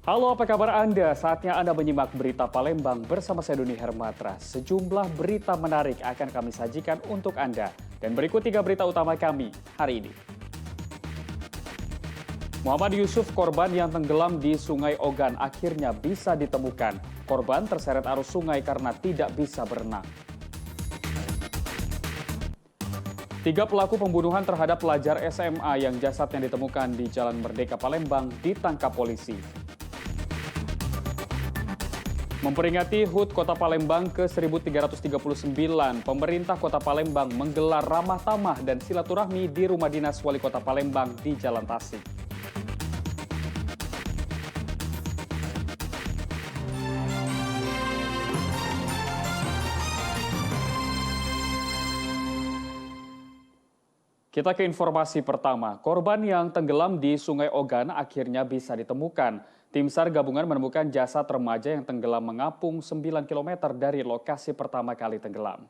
Halo, apa kabar Anda? Saatnya Anda menyimak berita Palembang bersama saya Doni Hermatra. Sejumlah berita menarik akan kami sajikan untuk Anda. Dan berikut 3 berita utama kami hari ini. Muhammad Yusuf, korban yang tenggelam di Sungai Ogan, akhirnya bisa ditemukan. Korban terseret arus sungai karena tidak bisa berenang. 3 pelaku pembunuhan terhadap pelajar SMA yang jasadnya ditemukan di Jalan Merdeka Palembang ditangkap polisi. Memperingati HUT Kota Palembang ke-1339, pemerintah Kota Palembang menggelar ramah tamah dan silaturahmi di Rumah Dinas Wali Kota Palembang di Jalan Tasik. Kita ke informasi pertama. Korban yang tenggelam di Sungai Ogan akhirnya bisa ditemukan. Tim SAR gabungan menemukan jasad remaja yang tenggelam mengapung 9 km dari lokasi pertama kali tenggelam.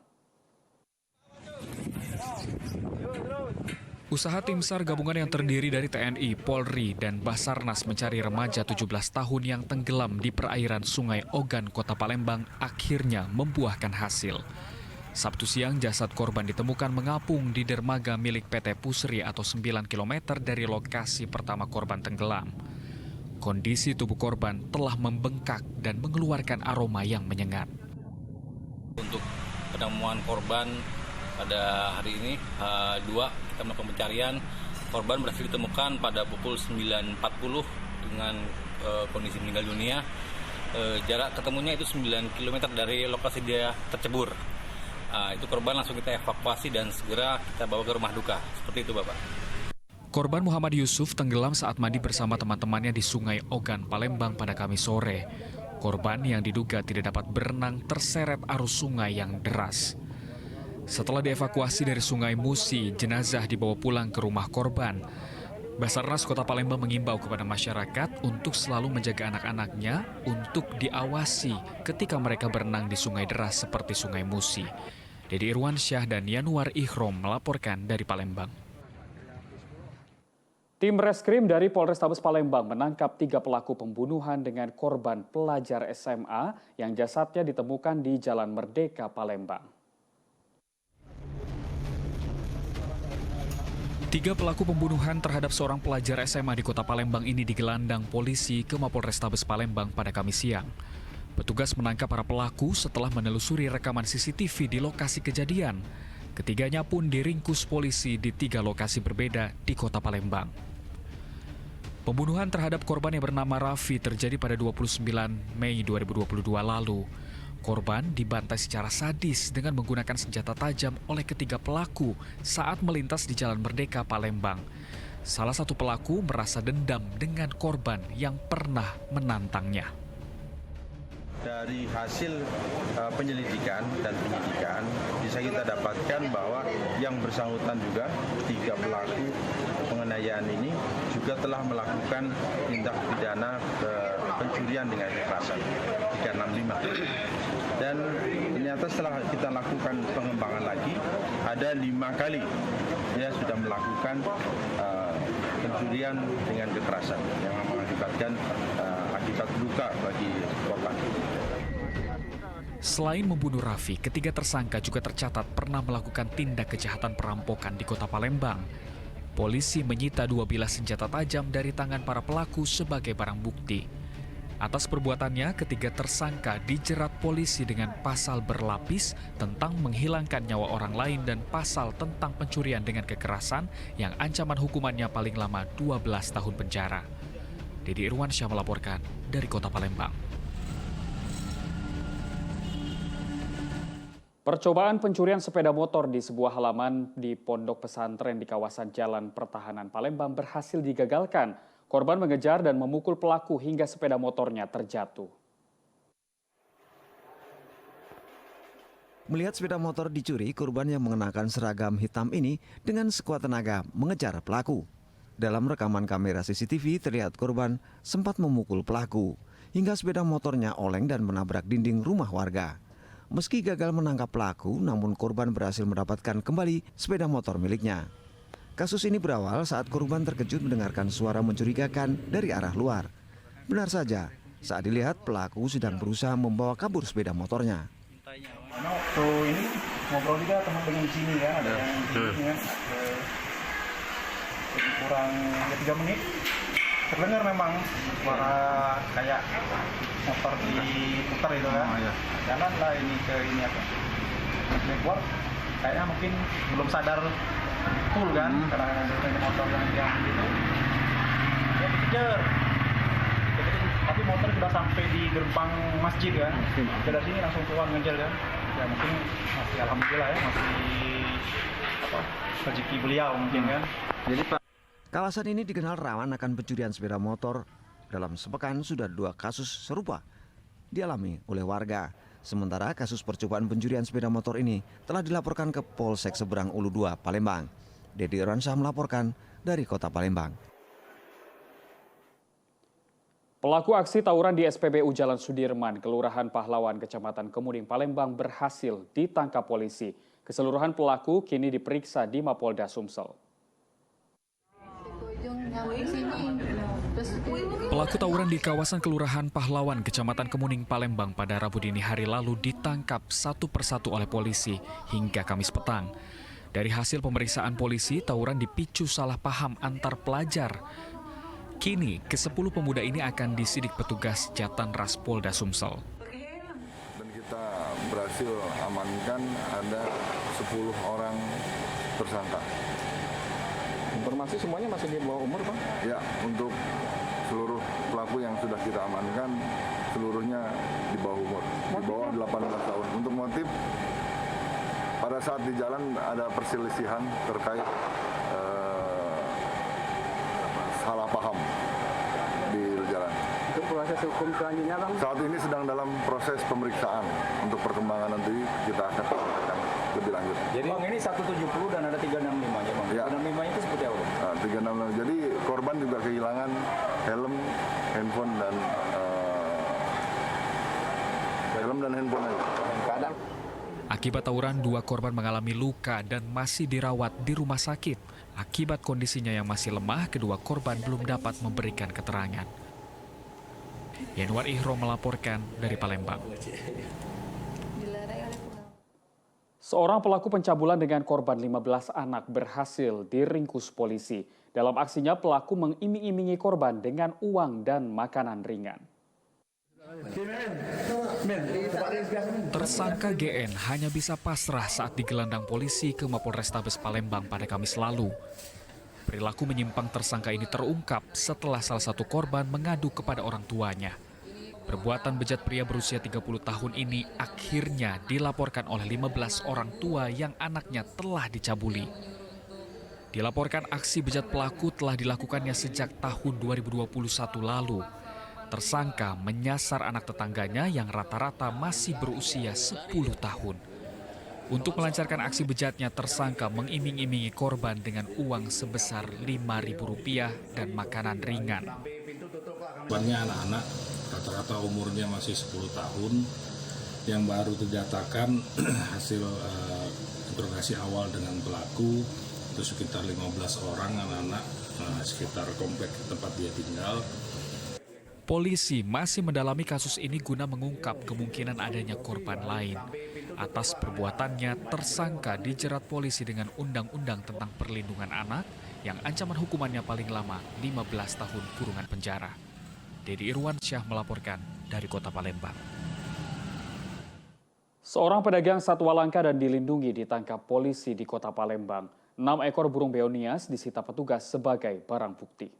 Usaha tim SAR gabungan yang terdiri dari TNI, Polri, dan Basarnas mencari remaja 17 tahun yang tenggelam di perairan Sungai Ogan, Kota Palembang akhirnya membuahkan hasil. Sabtu siang, jasad korban ditemukan mengapung di dermaga milik PT Pusri atau 9 km dari lokasi pertama korban tenggelam. Kondisi tubuh korban telah membengkak dan mengeluarkan aroma yang menyengat. Untuk penemuan korban pada hari ini, H2, kita melakukan pencarian. Korban berhasil ditemukan pada pukul 9.40 dengan kondisi meninggal dunia. Jarak ketemunya itu 9 km dari lokasi dia tercebur. Itu korban langsung kita evakuasi dan segera kita bawa ke rumah duka. Seperti itu, Bapak. Korban Muhammad Yusuf tenggelam saat mandi bersama teman-temannya di Sungai Ogan, Palembang pada Kamis sore. Korban yang diduga tidak dapat berenang terseret arus sungai yang deras. Setelah dievakuasi dari Sungai Musi, jenazah dibawa pulang ke rumah korban. Basarnas Kota Palembang mengimbau kepada masyarakat untuk selalu menjaga anak-anaknya untuk diawasi ketika mereka berenang di sungai deras seperti Sungai Musi. Dedi Irwansyah dan Yanuar Ikhrom melaporkan dari Palembang. Tim Reskrim dari Polrestabes Palembang menangkap 3 pelaku pembunuhan dengan korban pelajar SMA yang jasadnya ditemukan di Jalan Merdeka Palembang. 3 pelaku pembunuhan terhadap seorang pelajar SMA di Kota Palembang ini digelandang polisi ke Mapolrestabes Palembang pada Kamis siang. Petugas menangkap para pelaku setelah menelusuri rekaman CCTV di lokasi kejadian. Ketiganya pun diringkus polisi di 3 lokasi berbeda di Kota Palembang. Pembunuhan terhadap korban yang bernama Raffi terjadi pada 29 Mei 2022 lalu. Korban dibantai secara sadis dengan menggunakan senjata tajam oleh ketiga pelaku saat melintas di Jalan Merdeka Palembang. Salah satu pelaku merasa dendam dengan korban yang pernah menantangnya. Dari hasil penyelidikan dan penyidikan bisa kita dapatkan bahwa yang bersangkutan juga 3 pelaku penganiayaan ini juga telah melakukan tindak pidana pencurian dengan kekerasan 365. Dan ternyata setelah kita lakukan pengembangan lagi ada 5 kali dia sudah melakukan pencurian dengan kekerasan yang mengakibatkan akibat luka bagi korban. Selain membunuh Raffi, ketiga tersangka juga tercatat pernah melakukan tindak kejahatan perampokan di Kota Palembang. Polisi menyita 2 bilah senjata tajam dari tangan para pelaku sebagai barang bukti. Atas perbuatannya, ketiga tersangka dijerat polisi dengan pasal berlapis tentang menghilangkan nyawa orang lain dan pasal tentang pencurian dengan kekerasan yang ancaman hukumannya paling lama 12 tahun penjara. Dedi Irwansyah melaporkan dari Kota Palembang. Percobaan pencurian sepeda motor di sebuah halaman di pondok pesantren di kawasan Jalan Pertahanan Palembang berhasil digagalkan. Korban mengejar dan memukul pelaku hingga sepeda motornya terjatuh. Melihat sepeda motor dicuri, korban yang mengenakan seragam hitam ini dengan sekuat tenaga mengejar pelaku. Dalam rekaman kamera CCTV terlihat korban sempat memukul pelaku hingga sepeda motornya oleng dan menabrak dinding rumah warga. Meski gagal menangkap pelaku, namun korban berhasil mendapatkan kembali sepeda motor miliknya. Kasus ini berawal saat korban terkejut mendengarkan suara mencurigakan dari arah luar. Benar saja, saat dilihat pelaku sedang berusaha membawa kabur sepeda motornya. Karena waktu ini ngobrol juga teman dengan di sini kan, ada yang di sini kan, kurang 3 menit. Terdengar memang suara kayak motor diputar itu kan. Jalan lah ini ke ini apa? Keluar, kayaknya mungkin belum sadar full kan, karena ada motor yang gitu. Dia dikejar. Tapi motor sudah sampai di gerbang masjid kan. Dari sini langsung keluar ngejar kan. Ya mungkin masih alhamdulillah ya, masih rezeki beliau mungkin kan. Jadi Pak, Kawasan ini dikenal rawan akan pencurian sepeda motor. Dalam sepekan sudah 2 kasus serupa dialami oleh warga. Sementara kasus percobaan pencurian sepeda motor ini telah dilaporkan ke Polsek Seberang Ulu 2, Palembang. Dedi Irwansyah melaporkan dari Kota Palembang. Pelaku aksi tawuran di SPBU Jalan Sudirman, Kelurahan Pahlawan, Kecamatan Kemuning, Palembang berhasil ditangkap polisi. Keseluruhan pelaku kini diperiksa di Mapolda Sumsel. Pelaku tawuran di kawasan Kelurahan Pahlawan, Kecamatan Kemuning, Palembang pada Rabu dini hari lalu ditangkap satu persatu oleh polisi hingga Kamis petang. Dari hasil pemeriksaan polisi, tawuran dipicu salah paham antar pelajar. Kini, ke-10 pemuda ini akan disidik petugas Jatan Ras Polda Sumsel. Dan kita berhasil amankan ada 10 orang tersangka. informasi semuanya masih di bawah umur, Pak? Ya, untuk seluruh pelaku yang sudah kita amankan, seluruhnya di bawah umur, di bawah 18 tahun. Untuk motif, pada saat di jalan ada perselisihan terkait salah paham di jalan. Untuk proses hukum selanjutnya, Bang? Saat ini sedang dalam proses pemeriksaan. Untuk perkembangan nanti kita akan sampaikan lebih lanjut. Jadi Bang, ini 170 dan ada 365 aja, Bang. Ya. 365 itu seperti apa, Bang? Nah, 365. Jadi korban juga kehilangan helm, handphone dan handphone aja. Kadang Akibat tawuran, 2 korban mengalami luka dan masih dirawat di rumah sakit. Akibat kondisinya yang masih lemah, kedua korban belum dapat memberikan keterangan. Yanwar Ihro melaporkan dari Palembang. Seorang pelaku pencabulan dengan korban 15 anak berhasil diringkus polisi. Dalam aksinya, pelaku mengiming-imingi korban dengan uang dan makanan ringan. Tersangka GN hanya bisa pasrah saat digelandang polisi ke Mapolrestabes Palembang pada Kamis lalu. Perilaku menyimpang tersangka ini terungkap setelah salah satu korban mengadu kepada orang tuanya. Perbuatan bejat pria berusia 30 tahun ini akhirnya dilaporkan oleh 15 orang tua yang anaknya telah dicabuli. Dilaporkan aksi bejat pelaku telah dilakukannya sejak tahun 2021 lalu. Tersangka menyasar anak tetangganya yang rata-rata masih berusia 10 tahun. Untuk melancarkan aksi bejatnya, tersangka mengiming-imingi korban dengan uang sebesar Rp5.000 dan makanan ringan. Korbannya anak-anak, rata-rata umurnya masih 10 tahun, yang baru terdatakan hasil interogasi awal dengan pelaku, itu sekitar 15 orang anak-anak sekitar komplek tempat dia tinggal. Polisi masih mendalami kasus ini guna mengungkap kemungkinan adanya korban lain. Atas perbuatannya, tersangka dijerat polisi dengan Undang-Undang tentang Perlindungan Anak yang ancaman hukumannya paling lama 15 tahun kurungan penjara. Dedi Irwansyah melaporkan dari Kota Palembang. Seorang pedagang satwa langka dan dilindungi ditangkap polisi di Kota Palembang. 6 ekor burung beonias disita petugas sebagai barang bukti.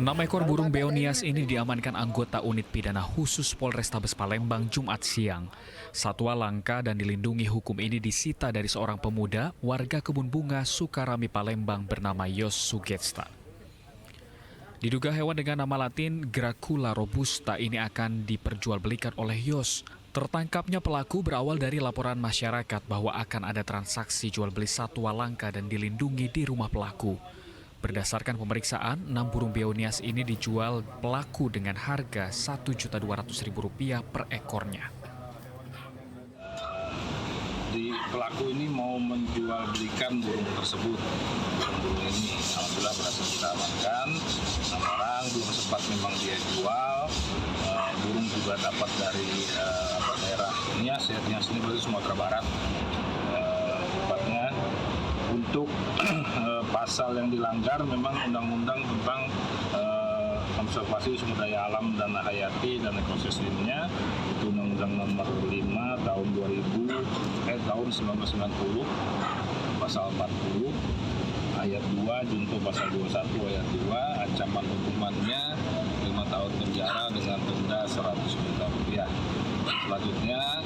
6 ekor burung beonias ini diamankan anggota unit pidana khusus Polrestabes Palembang Jumat siang. Satwa langka dan dilindungi hukum ini disita dari seorang pemuda warga Kebun Bunga Sukarami Palembang bernama Yos Sugesta. Diduga hewan dengan nama latin Gracula robusta ini akan diperjualbelikan oleh Yos. Tertangkapnya pelaku berawal dari laporan masyarakat bahwa akan ada transaksi jual beli satwa langka dan dilindungi di rumah pelaku. Berdasarkan pemeriksaan, 6 burung beonias ini dijual pelaku dengan harga Rp1.200.000 per ekornya. Di pelaku pelaku ini mau menjual belikan burung tersebut. Burung ini alhamdulillah berhasil kita amankan. Orang belum sempat memang dia jual. Burung juga dapat dari daerah Nias ini berarti Sumatera Barat. Tepatnya untuk pasal yang dilanggar memang undang-undang tentang konservasi sumber daya alam dan hayati dan ekosistemnya, itu Undang-Undang Nomor 5 tahun 1990 pasal 40 ayat 2 junto pasal 21 ayat 2, ancaman hukumannya 5 tahun penjara dengan denda 100 juta rupiah. Selanjutnya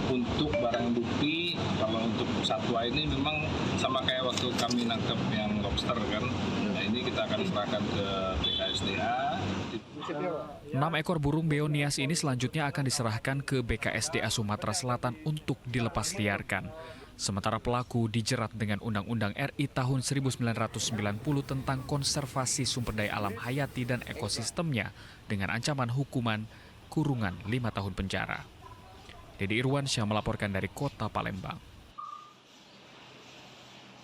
untuk barang bukti, kalau untuk satwa ini memang sama kayak waktu kami nangkep yang lobster kan, nah ini kita akan serahkan ke BKSDA. 6 ekor burung beo Nias ini selanjutnya akan diserahkan ke BKSDA Sumatera Selatan untuk dilepas liarkan. Sementara pelaku dijerat dengan Undang-Undang RI tahun 1990 tentang konservasi sumber daya alam hayati dan ekosistemnya dengan ancaman hukuman kurungan 5 tahun penjara. Dedy Irwansyah melaporkan dari Kota Palembang.